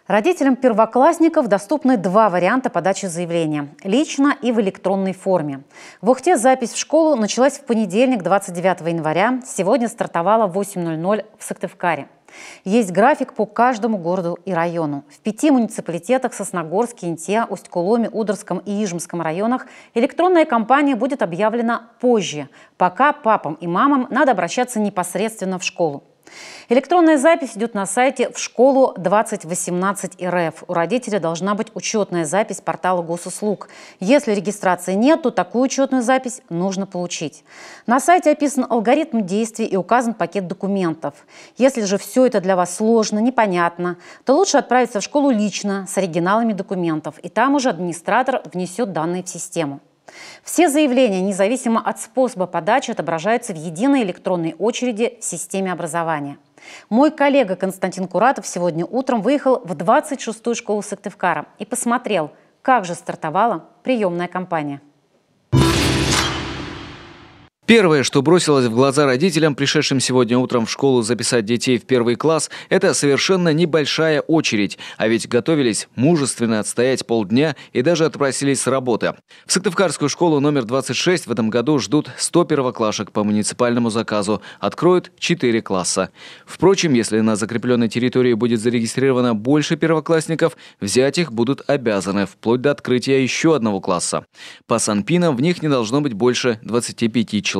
Родителям первоклассников доступны два варианта подачи заявления – лично и в электронной форме. В Ухте запись в школу началась в понедельник, 29 января. Сегодня стартовала в 8:00 в Сыктывкаре. Есть график по каждому городу и району. В 5 муниципалитетах – Сосногорске, Инте, Усть-Куломе, Удорском и Ижемском районах – электронная кампания будет объявлена позже. Пока папам и мамам надо обращаться непосредственно в школу. Электронная запись идет на сайте в школу 2018 РФ. У родителей должна быть учетная запись портала госуслуг. Если регистрации нет, то такую учетную запись нужно получить. На сайте описан алгоритм действий и указан пакет документов. Если же все это для вас сложно, непонятно, то лучше отправиться в школу лично с оригиналами документов. И там уже администратор внесет данные в систему. Все заявления, независимо от способа подачи, отображаются в единой электронной очереди в системе образования. Мой коллега Константин Куратов сегодня утром выехал в 26-ю школу Сыктывкара и посмотрел, как же стартовала приемная кампания. Первое, что бросилось в глаза родителям, пришедшим сегодня утром в школу записать детей в 1 класс, это совершенно небольшая очередь. А ведь готовились мужественно отстоять полдня и даже отпросились с работы. В Сыктывкарскую школу номер 26 в этом году ждут 100 первоклашек по муниципальному заказу. Откроют 4 класса. Впрочем, если на закрепленной территории будет зарегистрировано больше первоклассников, взять их будут обязаны, вплоть до открытия еще одного класса. По санпинам в них не должно быть больше 25 человек.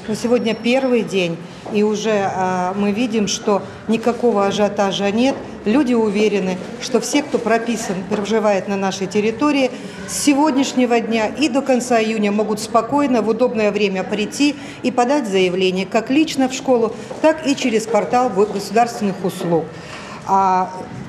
Но сегодня первый день, и уже мы видим, что никакого ажиотажа нет. Люди уверены, что все, кто прописан, проживает на нашей территории, с сегодняшнего дня и до конца июня могут спокойно в удобное время прийти и подать заявление как лично в школу, так и через портал государственных услуг.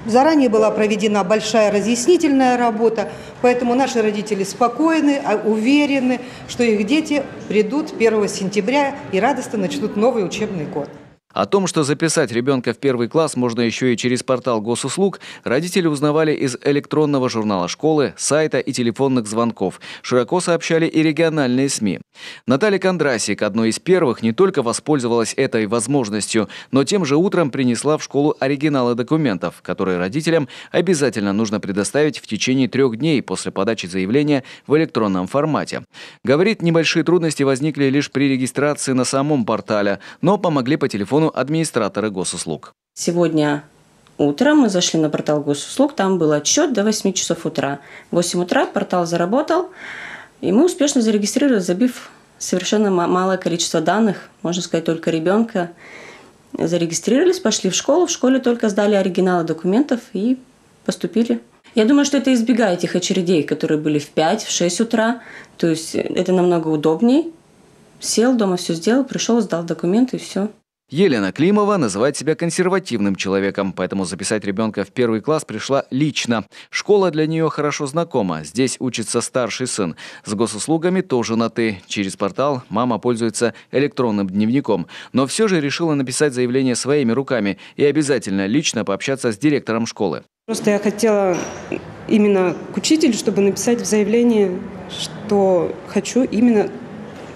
Заранее была проведена большая разъяснительная работа, поэтому наши родители спокойны, уверены, что их дети придут 1 сентября и радостно начнут новый учебный год. О том, что записать ребенка в 1 класс можно еще и через портал госуслуг, родители узнавали из электронного журнала школы, сайта и телефонных звонков. Широко сообщали и региональные СМИ. Наталья Кондрасик, одной из первых, не только воспользовалась этой возможностью, но тем же утром принесла в школу оригиналы документов, которые родителям обязательно нужно предоставить в течение 3 дней после подачи заявления в электронном формате. Говорит, небольшие трудности возникли лишь при регистрации на самом портале, но помогли по телефону администраторы госуслуг. Сегодня утром мы зашли на портал госуслуг, там был отчет до 8 часов утра. В 8 утра портал заработал, и мы успешно зарегистрировались, забив совершенно малое количество данных, можно сказать, только ребенка. Зарегистрировались, пошли в школу, в школе только сдали оригиналы документов и поступили. Я думаю, что это избегает этих очередей, которые были в 5, в 6 утра, то есть это намного удобнее. Сел, дома все сделал, пришел, сдал документы и все. Елена Климова называет себя консервативным человеком, поэтому записать ребенка в 1 класс пришла лично. Школа для нее хорошо знакома. Здесь учится старший сын. С госуслугами тоже на «ты». Через портал мама пользуется электронным дневником. Но все же решила написать заявление своими руками и обязательно лично пообщаться с директором школы. Просто я хотела именно к учителю, чтобы написать в заявлении, что хочу именно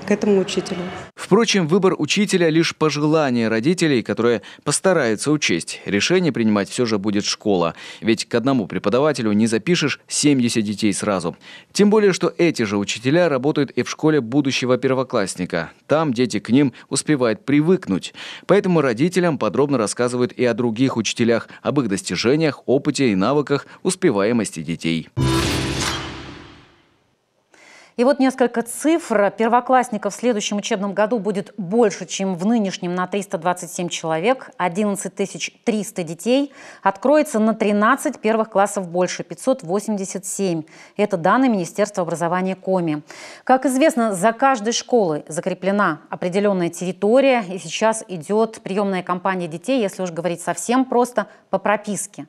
к этому учителю. Впрочем, выбор учителя – лишь пожелание родителей, которые постараются учесть. Решение принимать все же будет школа. Ведь к одному преподавателю не запишешь 70 детей сразу. Тем более, что эти же учителя работают и в школе будущего первоклассника. Там дети к ним успевают привыкнуть. Поэтому родителям подробно рассказывают и о других учителях, об их достижениях, опыте и навыках успеваемости детей. И вот несколько цифр. Первоклассников в следующем учебном году будет больше, чем в нынешнем, на 327 человек. 11 300 детей. Откроется на 13 первых классов больше, 587. Это данные Министерства образования Коми. Как известно, за каждой школой закреплена определенная территория. И сейчас идет приемная кампания детей, если уж говорить совсем просто, по прописке.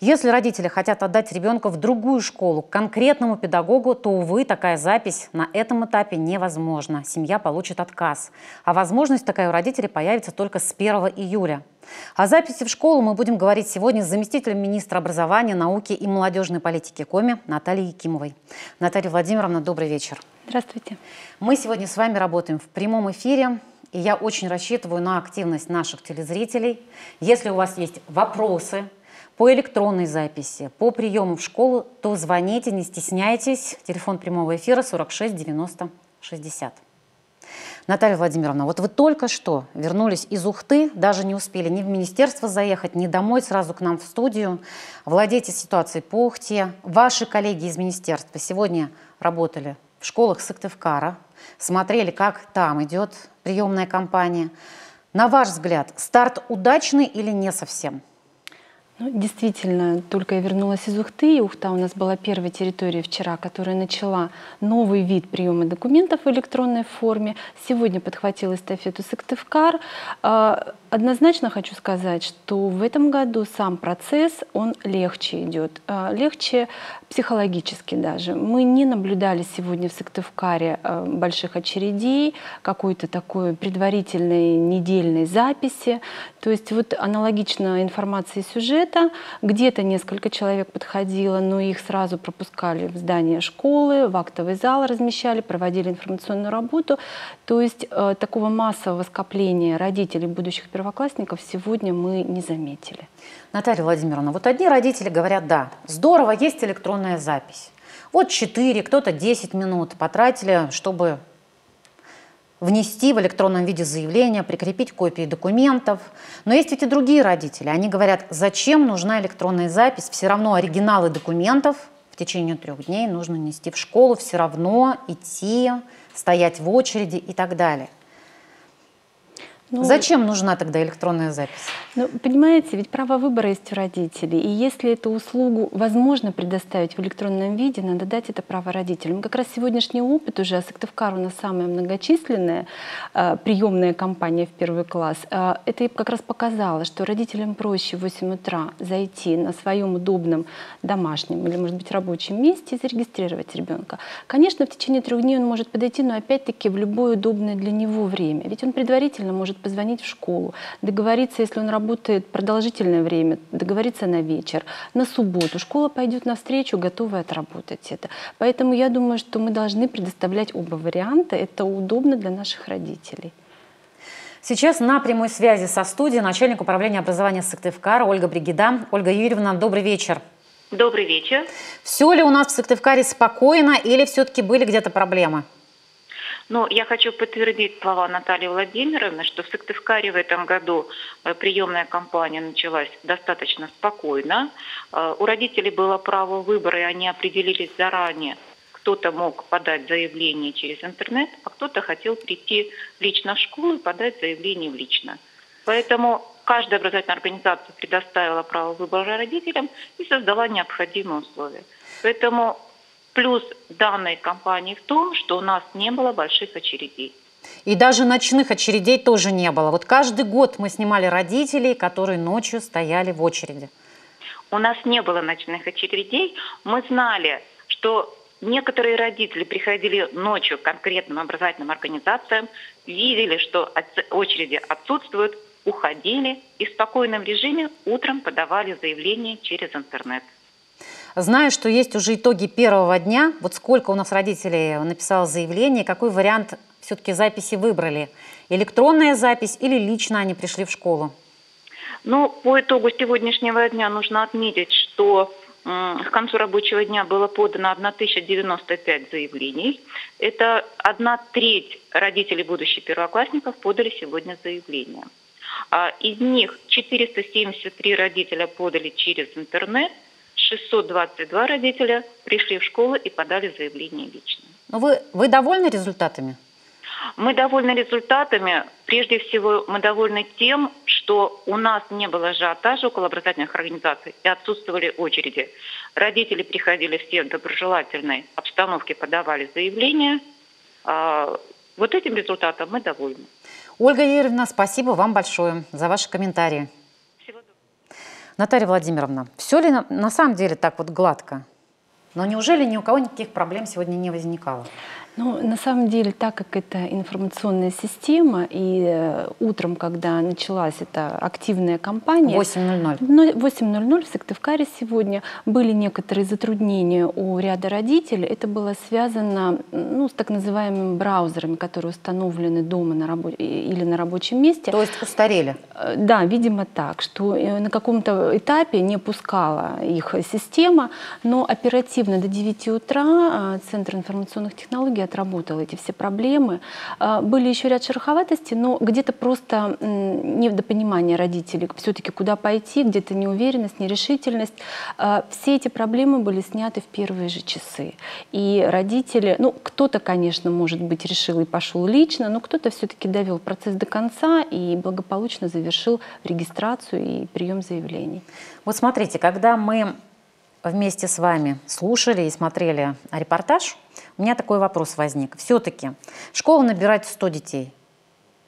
Если родители хотят отдать ребенка в другую школу к конкретному педагогу, то, увы, такая запись на этом этапе невозможна. Семья получит отказ. А возможность такая у родителей появится только с 1 июля. О записи в школу мы будем говорить сегодня с заместителем министра образования, науки и молодежной политики Коми Натальей Якимовой. Наталья Владимировна, добрый вечер. Здравствуйте. Мы сегодня с вами работаем в прямом эфире. И я очень рассчитываю на активность наших телезрителей. Если у вас есть вопросы по электронной записи, по приему в школу, то звоните, не стесняйтесь. Телефон прямого эфира 46 90 60. Наталья Владимировна, вот вы только что вернулись из Ухты, даже не успели ни в министерство заехать, ни домой, сразу к нам в студию. Владеете ситуацией по Ухте. Ваши коллеги из министерства сегодня работали в школах Сыктывкара, смотрели, как там идет приемная кампания. На ваш взгляд, старт удачный или не совсем? Ну, действительно, только я вернулась из Ухты, и Ухта у нас была первой территорией вчера, которая начала новый вид приема документов в электронной форме. Сегодня подхватил эстафету Сыктывкар. Однозначно хочу сказать, что в этом году сам процесс, он легче идет, легче психологически даже. Мы не наблюдали сегодня в Сыктывкаре больших очередей, какой-то такой предварительной недельной записи. То есть вот аналогично информации сюжета, где-то несколько человек подходило, но их сразу пропускали в здание школы, в актовый зал размещали, проводили информационную работу. То есть такого массового скопления родителей будущих первоклассников сегодня мы не заметили. Наталья Владимировна, вот одни родители говорят, да, здорово, есть электронная запись. Вот 4, кто-то 10 минут потратили, чтобы внести в электронном виде заявление, прикрепить копии документов. Но есть ведь и другие родители. Они говорят, зачем нужна электронная запись? Все равно оригиналы документов в течение 3 дней нужно нести в школу, все равно идти, стоять в очереди и так далее. Зачем нужна тогда электронная запись? Ну, понимаете, ведь право выбора есть у родителей. И если эту услугу возможно предоставить в электронном виде, надо дать это право родителям. Как раз сегодняшний опыт уже, а Сыктывкар у нас самая многочисленная приемная кампания в 1 класс, это как раз показало, что родителям проще в 8 утра зайти на своем удобном домашнем или, может быть, рабочем месте и зарегистрировать ребенка. Конечно, в течение 3 дней он может подойти, но опять-таки в любое удобное для него время. Ведь он предварительно может позвонить в школу, договориться, если он работает продолжительное время, договориться на вечер, на субботу. Школа пойдет навстречу, готовая отработать это. Поэтому я думаю, что мы должны предоставлять оба варианта. Это удобно для наших родителей. Сейчас на прямой связи со студией начальник управления образования Сыктывкара Ольга Бригида. Ольга Юрьевна, добрый вечер. Добрый вечер. Все ли у нас в Сыктывкаре спокойно или все-таки были где-то проблемы? Ну, я хочу подтвердить слова Натальи Владимировны, что в Сыктывкаре в этом году приемная кампания началась достаточно спокойно. У родителей было право выбора, и они определились заранее. Кто-то мог подать заявление через интернет, а кто-то хотел прийти лично в школу и подать заявление лично. Поэтому каждая образовательная организация предоставила право выбора родителям и создала необходимые условия. Поэтому плюс данной кампании в том, что у нас не было больших очередей. И даже ночных очередей тоже не было. Вот каждый год мы снимали родителей, которые ночью стояли в очереди. У нас не было ночных очередей. Мы знали, что некоторые родители приходили ночью к конкретным образовательным организациям, видели, что очереди отсутствуют, уходили и в спокойном режиме утром подавали заявление через интернет. Знаю, что есть уже итоги первого дня. Вот сколько у нас родителей написало заявление, какой вариант все-таки записи выбрали? Электронная запись или лично они пришли в школу? Ну, по итогу сегодняшнего дня нужно отметить, что к концу рабочего дня было подано 1095 заявлений. Это 1/3 родителей будущих первоклассников подали сегодня заявление. Из них 473 родителя подали через интернет, 622 родителя пришли в школу и подали заявление лично. Но вы довольны результатами? Мы довольны результатами. Прежде всего, мы довольны тем, что у нас не было ажиотажа около образовательных организаций и отсутствовали очереди. Родители приходили все в доброжелательной обстановке, подавали заявления. Вот этим результатом мы довольны. Ольга Юрьевна, спасибо вам большое за ваши комментарии. Наталья Владимировна, все ли на самом деле так вот гладко? Но неужели ни у кого никаких проблем сегодня не возникало? Ну, на самом деле, так как это информационная система, и утром, когда началась эта активная кампания... 8:00. 8:00 в Сыктывкаре сегодня были некоторые затруднения у ряда родителей. Это было связано с так называемыми браузерами, которые установлены дома или на рабочем месте. То есть устарели? Да, видимо так, что на каком-то этапе не пускала их система, но оперативно до 9 утра Центр информационных технологий отработал эти все проблемы. Были еще ряд шероховатостей, но где-то просто недопонимание родителей, все-таки куда пойти, где-то неуверенность, нерешительность. Все эти проблемы были сняты в первые же часы. И родители, кто-то, конечно, может быть, решил и пошел лично, но кто-то все-таки довел процесс до конца и благополучно завершил регистрацию и прием заявлений. Вот смотрите, когда мы вместе с вами слушали и смотрели репортаж, у меня такой вопрос возник. Все-таки школа набирает 100 детей,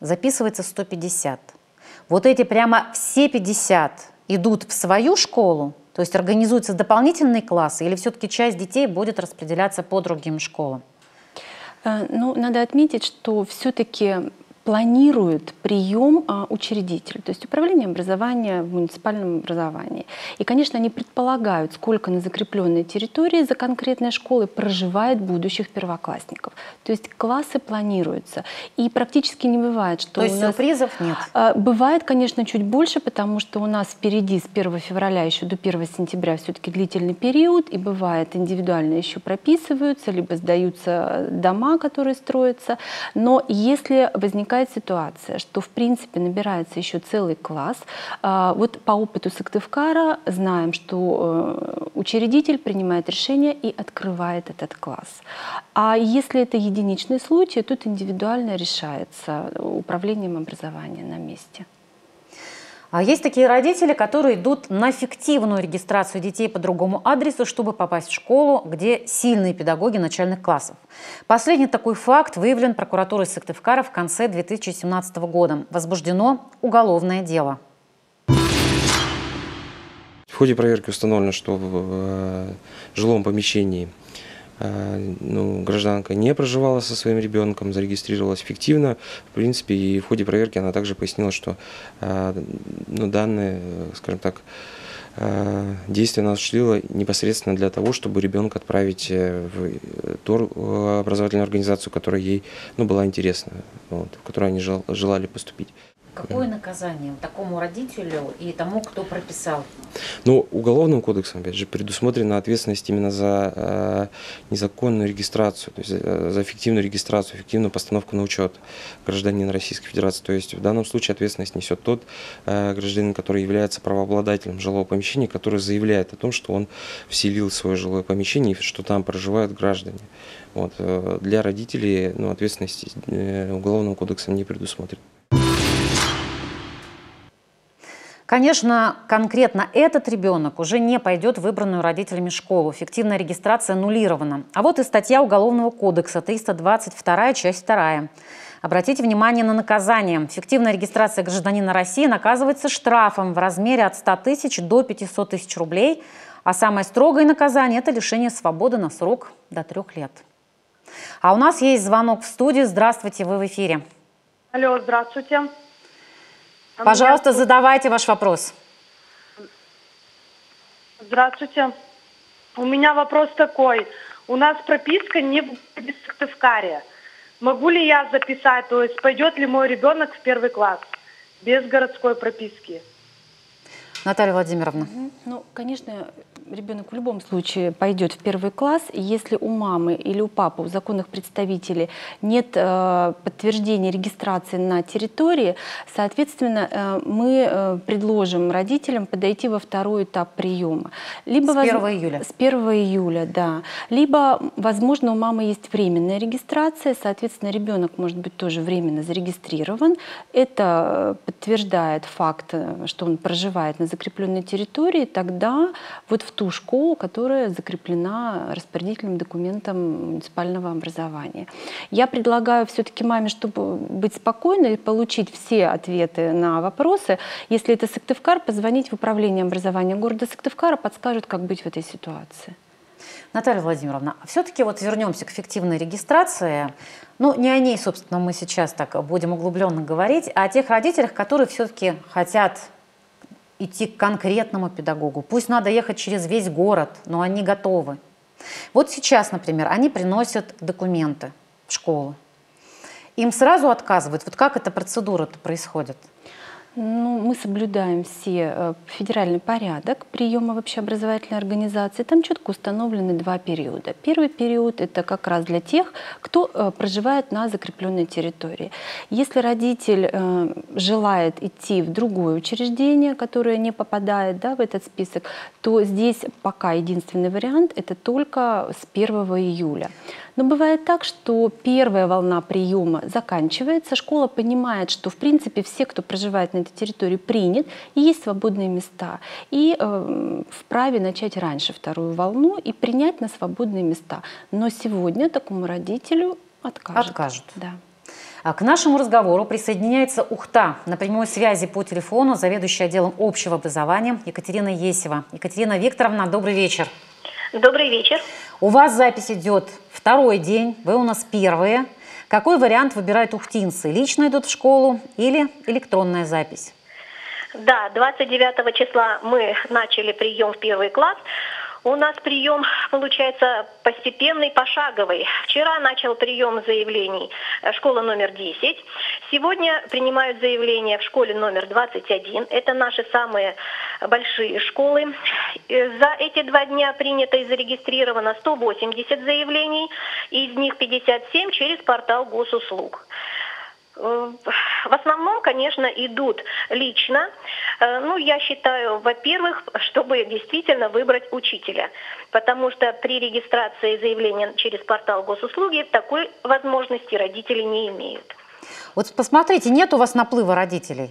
записывается 150. Вот эти прямо все 50 идут в свою школу, то есть организуются дополнительные классы, или все-таки часть детей будет распределяться по другим школам? Надо отметить, что все-таки планирует прием учредитель, то есть управление образования в муниципальном образовании. И, конечно, они предполагают, сколько на закрепленной территории за конкретной школой проживает будущих первоклассников. То есть классы планируются. И практически не бывает, что то есть сюрпризов нет? Бывает, конечно, чуть больше, потому что у нас впереди с 1 февраля еще до 1 сентября все-таки длительный период, и бывает индивидуально еще прописываются, либо сдаются дома, которые строятся. Но если возникает ситуация, что в принципе набирается еще целый класс. Вот по опыту Сыктывкара знаем, что учредитель принимает решение и открывает этот класс. А если это единичный случай, тут индивидуально решается управлением образования на месте. А есть такие родители, которые идут на фиктивную регистрацию детей по другому адресу, чтобы попасть в школу, где сильные педагоги начальных классов. Последний такой факт выявлен прокуратурой Сыктывкара в конце 2017 года. Возбуждено уголовное дело. В ходе проверки установлено, что в жилом помещении гражданка не проживала со своим ребенком, зарегистрировалась фиктивно. В принципе, и в ходе проверки она также пояснила, что данное, скажем так, действие она осуществила непосредственно для того, чтобы ребенка отправить в ту образовательную организацию, которая ей была интересна, в которую они желали поступить. Какое наказание такому родителю и тому, кто прописал? Уголовным кодексом, опять же, предусмотрена ответственность именно за незаконную регистрацию, то есть за фиктивную регистрацию, фиктивную постановку на учет гражданина Российской Федерации. То есть в данном случае ответственность несет тот гражданин, который является правообладателем жилого помещения, который заявляет о том, что он вселил в свое жилое помещение и что там проживают граждане. Для родителей ответственности уголовным кодексом не предусмотрена. Конечно, конкретно этот ребенок уже не пойдет в выбранную родителями школу. Фиктивная регистрация аннулирована. А вот и статья Уголовного кодекса, 322, часть 2. Обратите внимание на наказание. Фиктивная регистрация гражданина России наказывается штрафом в размере от 100 тысяч до 500 тысяч рублей. А самое строгое наказание – это лишение свободы на срок до 3 лет. А у нас есть звонок в студию. Здравствуйте, вы в эфире. Алло, здравствуйте. Пожалуйста, задавайте ваш вопрос. Здравствуйте. У меня вопрос такой. У нас прописка не в городе Сыктывкаре. Могу ли я записать, то есть пойдет ли мой ребенок в 1 класс без городской прописки? Наталья Владимировна. Конечно, ребенок в любом случае пойдет в 1 класс. Если у мамы или у папы, у законных представителей нет подтверждения регистрации на территории, соответственно, мы предложим родителям подойти во 2-й этап приема. Либо с 1 июля. С 1 июля, да. Либо, возможно, у мамы есть временная регистрация, соответственно, ребенок может быть тоже временно зарегистрирован. Это подтверждает факт, что он проживает на закрепленной территории, тогда вот в ту школу, которая закреплена распорядительным документом муниципального образования. Я предлагаю все-таки маме, чтобы быть спокойной и получить все ответы на вопросы, если это Сыктывкар, позвонить в управление образования города Сыктывкара, подскажут, как быть в этой ситуации. Наталья Владимировна, все-таки вот вернемся к фиктивной регистрации. Ну, не о ней, собственно, мы сейчас так будем углубленно говорить, а о тех родителях, которые все-таки хотят идти к конкретному педагогу. Пусть надо ехать через весь город, но они готовы. Вот сейчас, например, они приносят документы в школу. Им сразу отказывают. Вот как эта процедура-то происходит? Ну, мы соблюдаем все федеральный порядок приема в общеобразовательной организации. Там четко установлены два периода. Первый период – это как раз для тех, кто проживает на закрепленной территории. Если родитель желает идти в другое учреждение, которое не попадает, да, в этот список, то здесь пока единственный вариант – это только с 1 июля. Но бывает так, что первая волна приема заканчивается, школа понимает, что в принципе все, кто проживает на этой территории, принят, и есть свободные места. И вправе начать раньше вторую волну и принять на свободные места. Но сегодня такому родителю откажут. Да. К нашему разговору присоединяется Ухта. На прямой связи по телефону заведующая отделом общего образования Екатерина Есева. Екатерина Викторовна, добрый вечер. Добрый вечер. У вас запись идет второй день, вы у нас первые. Какой вариант выбирают ухтинцы? Лично идут в школу или электронная запись? Да, 29 числа мы начали прием в 1 класс. У нас прием, получается, постепенный, пошаговый. Вчера начал прием заявлений школа номер 10. Сегодня принимают заявления в школе номер 21. Это наши самые большие школы. За эти 2 дня принято и зарегистрировано 180 заявлений, из них 57 через портал госуслуг. В основном, конечно, идут лично. Ну, я считаю, во-первых, чтобы действительно выбрать учителя. Потому что при регистрации заявления через портал госуслуги такой возможности родители не имеют. Вот посмотрите, нет у вас наплыва родителей?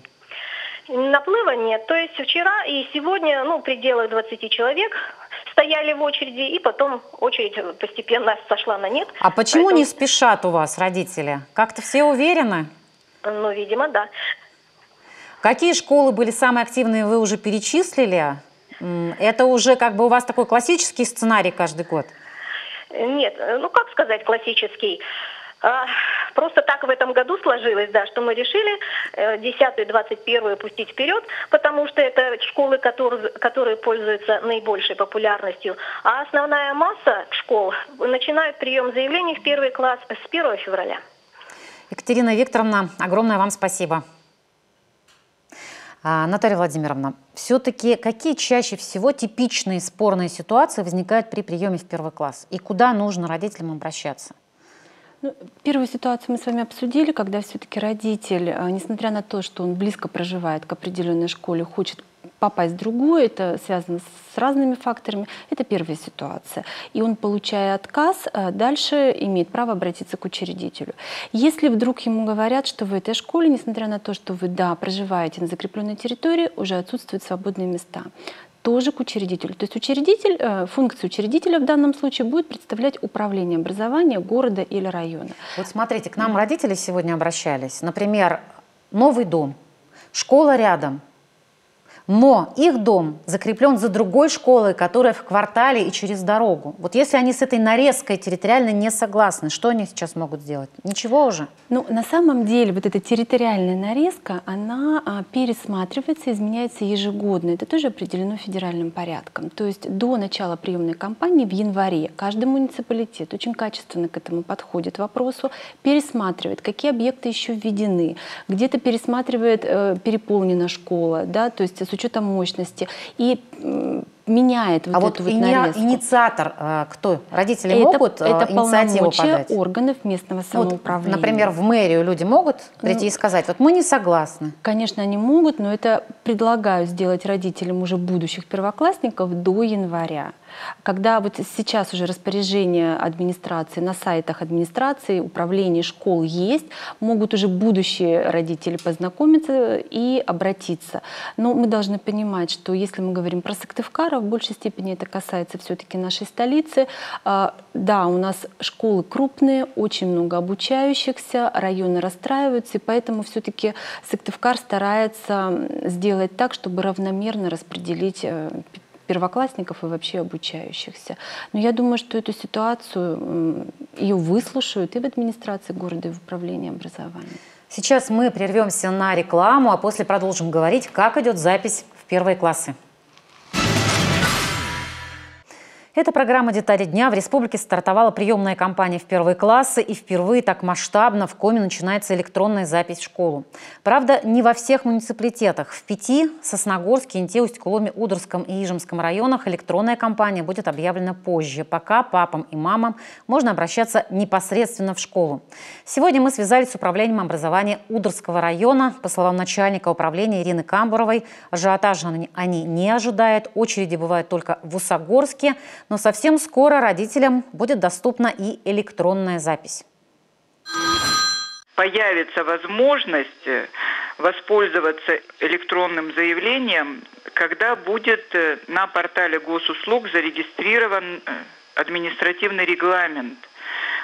Наплыва нет. То есть вчера и сегодня, в пределах 20 человек стояли в очереди, и потом очередь постепенно сошла на нет. А почему не спешат у вас родители? Как-то все уверены? Ну, видимо, да. Какие школы были самые активные, вы уже перечислили? Это уже как бы у вас такой классический сценарий каждый год? Нет, как сказать классический? Просто так в этом году сложилось, да, что мы решили 10-ю и 21-ю пустить вперед, потому что это школы, которые пользуются наибольшей популярностью. А основная масса школ начинают прием заявлений в 1 класс с 1 февраля. Екатерина Викторовна, огромное вам спасибо. Наталья Владимировна, все-таки какие чаще всего типичные спорные ситуации возникают при приеме в 1 класс? И куда нужно родителям обращаться? Первую ситуацию мы с вами обсудили, когда все-таки родитель, несмотря на то, что он близко проживает к определенной школе, хочет попасть в другую, это связано с разными факторами, это первая ситуация. И он, получая отказ, дальше имеет право обратиться к учредителю. Если вдруг ему говорят, что в этой школе, несмотря на то, что вы, да, проживаете на закрепленной территории, уже отсутствуют свободные места, тоже к учредителю. То есть учредитель, функция учредителя в данном случае будет представлять управление образования города или района. Вот смотрите, к нам родители сегодня обращались. Например, новый дом, школа рядом, но их дом закреплен за другой школой, которая в квартале и через дорогу. Вот если они с этой нарезкой территориально не согласны, что они сейчас могут сделать? Ничего уже? На самом деле вот эта территориальная нарезка, она пересматривается, изменяется ежегодно. Это тоже определено федеральным порядком. То есть до начала приемной кампании в январе каждый муниципалитет очень качественно к этому подходит вопросу, пересматривает, какие объекты еще введены, где-то пересматривает, переполнена школа, да, то есть с учетом мощности, и меняет вот эту вот нарезку. Инициатор кто? Родители могут инициативу подать? Это органов местного самоуправления. Например, в мэрию люди могут прийти и сказать, вот мы не согласны? Конечно, они могут, но это предлагаю сделать родителям уже будущих первоклассников до января. Когда вот сейчас уже распоряжение администрации на сайтах администрации, управления школ есть, могут уже будущие родители познакомиться и обратиться. Но мы должны понимать, что если мы говорим про Сыктывкар, в большей степени это касается все-таки нашей столицы. Да, у нас школы крупные, очень много обучающихся, районы расстраиваются, и поэтому все-таки Сыктывкар старается сделать так, чтобы равномерно распределить первоклассников и вообще обучающихся. Но я думаю, что эту ситуацию ее выслушают и в администрации города, и в управлении образования. Сейчас мы прервемся на рекламу, а после продолжим говорить, как идет запись в первые классы. Это программа «Детали дня». В республике стартовала приемная кампания в первые классы, и впервые так масштабно в Коми начинается электронная запись в школу. Правда, не во всех муниципалитетах. В 5 – Сосногорске, Инте, Усть-Куломе, Удорском и Ижемском районах – электронная кампания будет объявлена позже. Пока папам и мамам можно обращаться непосредственно в школу. Сегодня мы связались с управлением образования Удорского района. По словам начальника управления Ирины Камбуровой, ажиотажа они не ожидают. Очереди бывают только в Усогорске. Но совсем скоро родителям будет доступна и электронная запись. Появится возможность воспользоваться электронным заявлением, когда будет на портале госуслуг зарегистрирован административный регламент.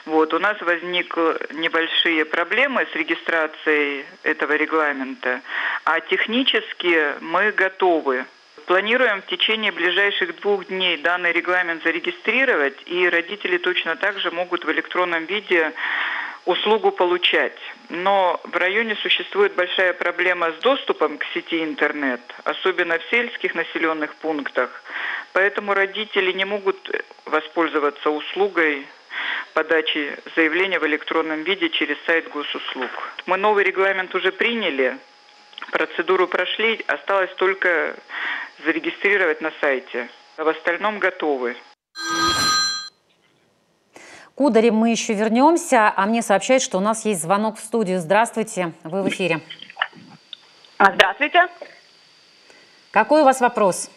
Вот, у нас возникли небольшие проблемы с регистрацией этого регламента, а технически мы готовы. Планируем в течение ближайших 2 дней данный регламент зарегистрировать, и родители точно так же могут в электронном виде услугу получать. Но в районе существует большая проблема с доступом к сети интернет, особенно в сельских населенных пунктах. Поэтому родители не могут воспользоваться услугой подачи заявления в электронном виде через сайт госуслуг. Мы новый регламент уже приняли, процедуру прошли, осталось только зарегистрировать на сайте. А в остальном готовы. К Удоре мы еще вернемся, а мне сообщают, что у нас есть звонок в студию. Здравствуйте, вы в эфире. Здравствуйте. Какой у вас вопрос?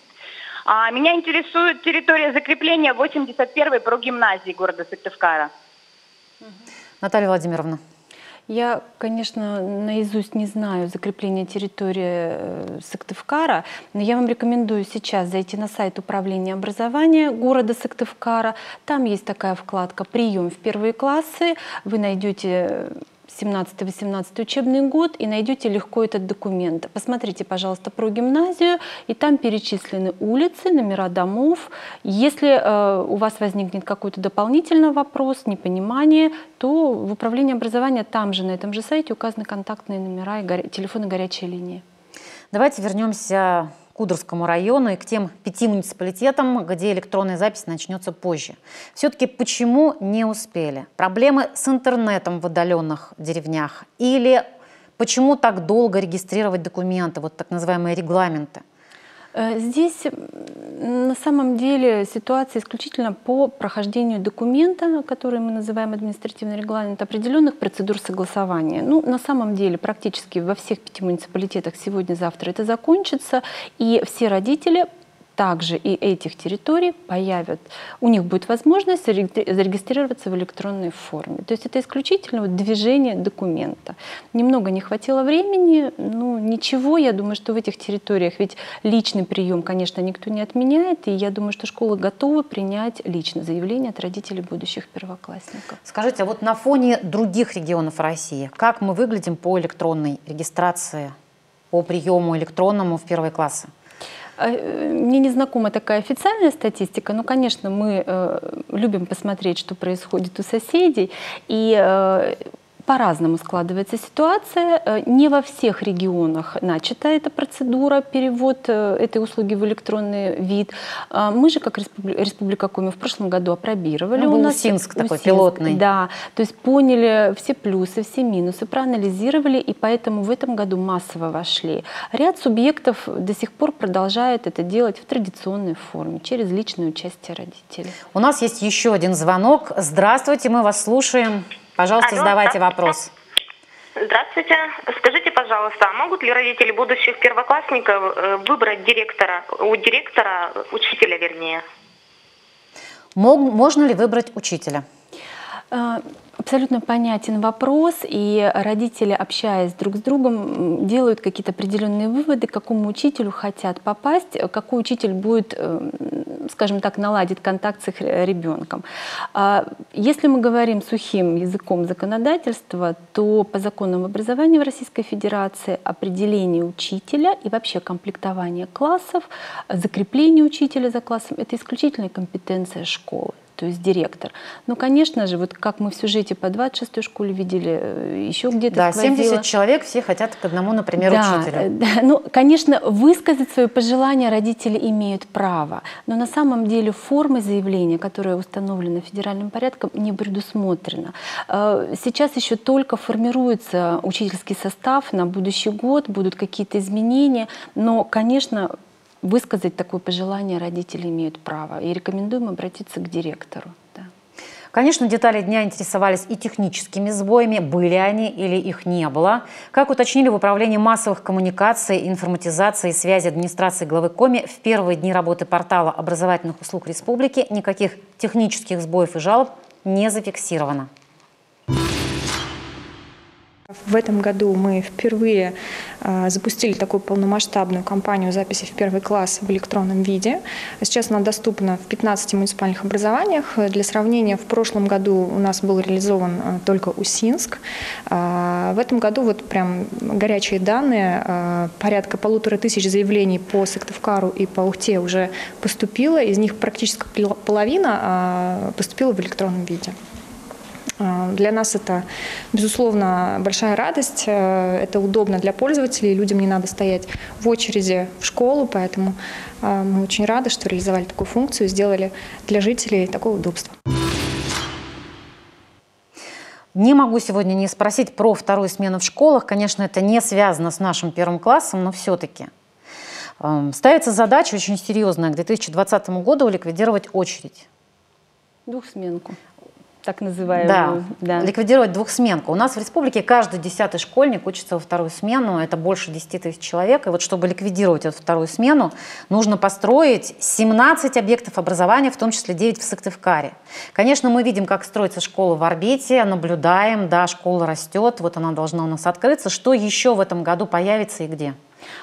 Меня интересует территория закрепления 81-й прогимназии города Сыктывкара. Наталья Владимировна. Я, конечно, наизусть не знаю закрепление территории Сыктывкара, но я вам рекомендую сейчас зайти на сайт управления образования города Сыктывкара. Там есть такая вкладка «Прием в первые классы». Вы найдете 17-18 учебный год и найдете легко этот документ. Посмотрите, пожалуйста, про гимназию, и там перечислены улицы, номера домов. Если у вас возникнет какой-то дополнительный вопрос, непонимание, то в управлении образования там же, на этом же сайте указаны контактные номера и телефоны горячей линии. Давайте вернемся к Удорскому району и к тем 5 муниципалитетам, где электронная запись начнется позже. Все-таки почему не успели? Проблемы с интернетом в отдаленных деревнях? Или почему так долго регистрировать документы, вот так называемые регламенты? Здесь на самом деле ситуация исключительно по прохождению документа, который мы называем административный регламент, определенных процедур согласования. Ну, на самом деле практически во всех 5 муниципалитетах сегодня-завтра это закончится, и все родители также и этих территорий у них будет возможность зарегистрироваться в электронной форме. То есть это исключительно движение документа. Немного не хватило времени, но ничего, я думаю, что в этих территориях, ведь личный прием, конечно, никто не отменяет, и я думаю, что школы готовы принять личное заявление от родителей будущих первоклассников. Скажите, а вот на фоне других регионов России, как мы выглядим по электронной регистрации, по приему электронному в первые классы? Мне не знакома такая официальная статистика, но, конечно, мы любим посмотреть, что происходит у соседей, и по-разному складывается ситуация. Не во всех регионах начата эта процедура, перевод этой услуги в электронный вид. Мы же, как Республика Коми, в прошлом году опробировали. У нас Усинск такой пилотный. Да, то есть поняли все плюсы, все минусы, проанализировали, и поэтому в этом году массово вошли. Ряд субъектов до сих пор продолжает это делать в традиционной форме, через личное участие родителей. У нас есть еще один звонок. Здравствуйте, мы вас слушаем. Пожалуйста, задавайте вопрос. Здравствуйте. Скажите, пожалуйста, а могут ли родители будущих первоклассников выбрать учителя вернее? Можно ли выбрать учителя? Абсолютно понятен вопрос, и родители, общаясь друг с другом, делают какие-то определенные выводы, к какому учителю хотят попасть, какой учитель будет скажем так, наладит контакт с их ребенком. Если мы говорим сухим языком законодательства, то по законам образования в Российской Федерации определение учителя и вообще комплектование классов, закрепление учителя за классом — это исключительная компетенция школы, то есть директор. Но, конечно же, вот как мы в сюжете по 26-й школе видели, еще где-то да, сквозило. 70 человек, все хотят к одному, например, учителю. Да, ну, конечно, высказать свое пожелание родители имеют право, но на самом деле формы заявления, которая установлена федеральным порядком, не предусмотрена. Сейчас еще только формируется учительский состав на будущий год, будут какие-то изменения, но, конечно, высказать такое пожелание родители имеют право. И рекомендуем обратиться к директору. Да. Конечно, детали дня интересовались и техническими сбоями, были они или их не было. Как уточнили в Управлении массовых коммуникаций, информатизации и связи администрации главы Коми, в первые дни работы портала образовательных услуг республики никаких технических сбоев и жалоб не зафиксировано. В этом году мы впервые запустили такую полномасштабную кампанию записи в первый класс в электронном виде. Сейчас она доступна в 15 муниципальных образованиях. Для сравнения, в прошлом году у нас был реализован только Усинск. В этом году вот прям горячие данные. Порядка 1500 заявлений по Сыктывкару и по Ухте уже поступило. Из них практически половина поступила в электронном виде. Для нас это, безусловно, большая радость, это удобно для пользователей, людям не надо стоять в очереди в школу, поэтому мы очень рады, что реализовали такую функцию и сделали для жителей такое удобство. Не могу сегодня не спросить про вторую смену в школах. Конечно, это не связано с нашим первым классом, но все-таки. Ставится задача очень серьезная к 2020 году ликвидировать очередь. Двухсменку. Так называемую. Да, ликвидировать двухсменку. У нас в республике каждый 10-й школьник учится во вторую смену, это больше 10 тысяч человек. И вот чтобы ликвидировать эту вторую смену, нужно построить 17 объектов образования, в том числе 9 в Сыктывкаре. Конечно, мы видим, как строится школа в орбите, наблюдаем, да, школа растет, вот она должна у нас открыться. Что еще в этом году появится и где?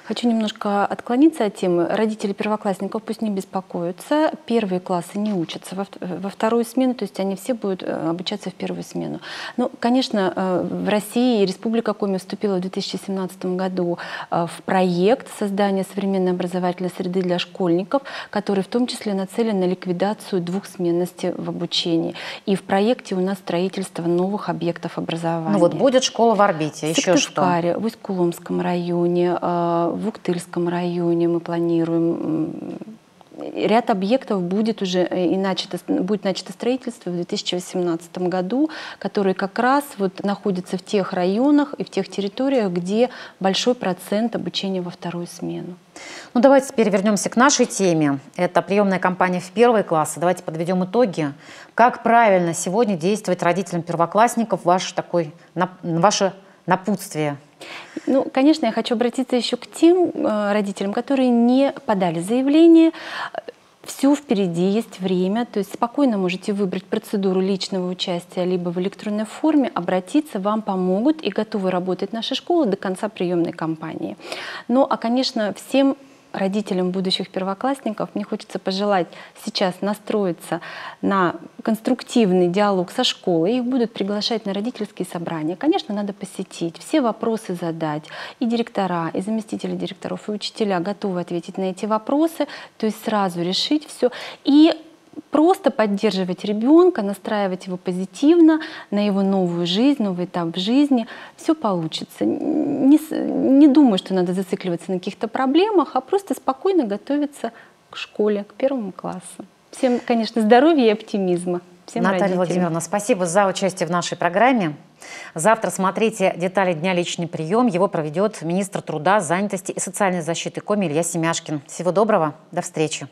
Хочу немножко отклониться от темы. Родители первоклассников пусть не беспокоятся. Первые классы не учатся во вторую смену, то есть они все будут обучаться в первую смену. Ну, конечно, в России Республика Коми вступила в 2017 году в проект создания современной образовательной среды для школьников, который в том числе нацелен на ликвидацию двухсменности в обучении. И в проекте у нас строительство новых объектов образования. Ну вот будет школа в орбите, еще что? В Сыктывкаре, в Усть-Куломском районе, в Уктыльском районе мы планируем. Ряд объектов будет начато строительство в 2018 году, которые как раз вот находятся в тех районах и в тех территориях, где большой процент обучения во вторую смену. Ну, давайте теперь вернемся к нашей теме. Это приемная кампания в первые классы. Давайте подведем итоги. Как правильно сегодня действовать родителям первоклассников? Ваше напутствие. Ну, конечно, я хочу обратиться еще к тем родителям, которые не подали заявление. Все впереди, есть время, то есть спокойно можете выбрать процедуру личного участия либо в электронной форме, обратиться, вам помогут и готовы работать наши школы до конца приемной кампании. Ну, а, конечно, всем родителям будущих первоклассников мне хочется пожелать сейчас настроиться на конструктивный диалог со школой. Их будут приглашать на родительские собрания. Конечно, надо посетить, все вопросы задать. И директора, и заместители директоров, и учителя готовы ответить на эти вопросы, то есть сразу решить все. И просто поддерживать ребенка, настраивать его позитивно на его новую жизнь, новый этап в жизни. Все получится. Не думаю, что надо зацикливаться на каких-то проблемах, а просто спокойно готовиться к школе, к первому классу. Всем, конечно, здоровья и оптимизма. Всем Наталья родителям. Владимировна, спасибо за участие в нашей программе. Завтра смотрите детали дня «Личный прием». Его проведет министр труда, занятости и социальной защиты Коми Илья Семяшкин. Всего доброго, до встречи.